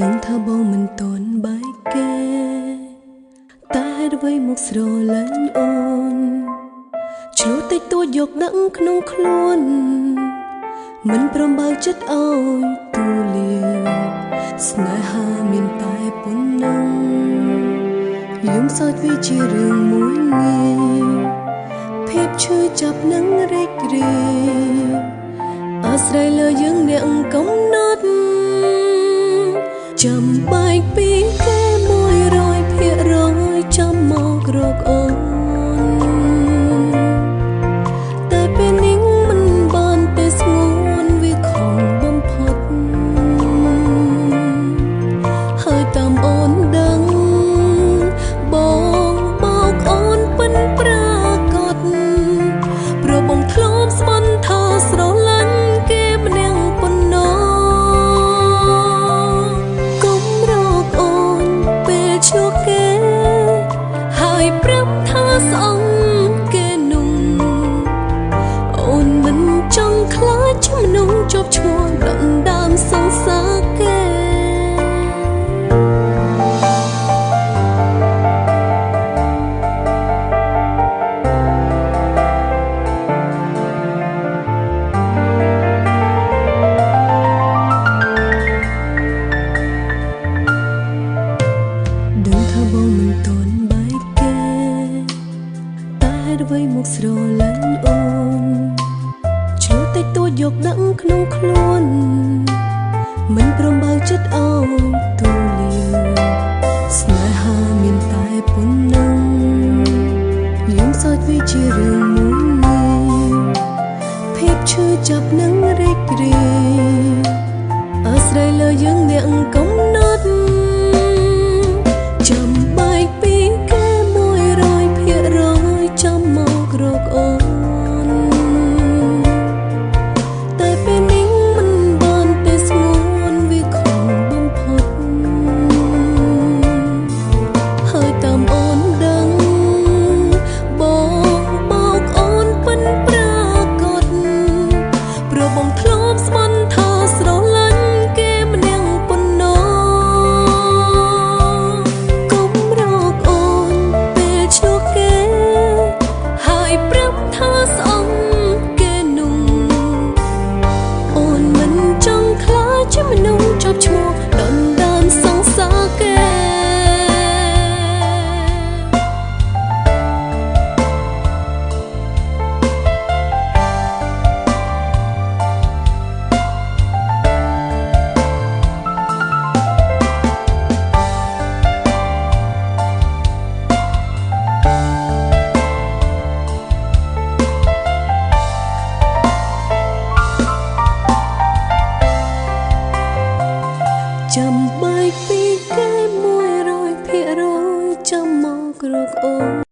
ដឹងថាបងមិនតន់បែកគេតែហេតុអ្វីមកស្រឡាញ់អូនឆ្លុះតិចតួចយកដឹងក្នុងខ្លួនមិនព្រមបើកចិត្តឲ្យទូលាស្នេហាមានតែប៉ុណ្ណឹងលំសោចវាជារឿងមួយងាយភាពឈឺចាប់នឹងរីករាយអាស្រ័យលើយើងអ្នកកំណត់ចាំបែកពីគេ100%ចាំមករកអូនតែពេលនេះមិនបានទេស្ងួនវាខំបំផុតហើយតាមអូនដឹងបងបោកអូនពិនប្រាកដព្រោះបងធ្លាប់ស្មានថាស្រឡាញ់គេម្នាក់ប៉ុណ្ណោះឈ្លោះគេហើយប្រាប់ថាស្អងគេនោះអូនមិនចង់ខ្លាចជាមនុស្សជាប់ឈ្មោះដណ្ដើមសង្សារគេបងមិនតន់បែកគេតែហេតុអ្វីមកស្រឡាញ់អូនឆ្លុះតិចតួចយកដឹងក្នុងខ្លួនមិនព្រមបើកចិត្តឲ្យទូលាស្នេហាមានតែប៉ុណ្ណឹងលំសោចវាជារឿងមួយងាយភាពឈឺចាប់នឹងរីករាយអាស្រ័យលើយើងអ្នកកំណត់ចាំមករកអូនតែពេលនេះមិនបានទេស្ងួនវាខំបំផុតហើយតាមអូនដឹងបងបោកអូនពិនប្រាកដព្រោះបងធ្លាប់ស្មានថាស្រឡាញ់គេម្នាក់ប៉ុណ្ណោះកុំរកអូនពេលឆ្លោះគេប្រាប់ថាស្អងគេនោះអូនមិនចង់ខ្លាចជាមនុស្សជាប់ឈ្មោះដណ្ដើមសង្សារគេចាំបែកពីគេ100%ចាំមករកអូន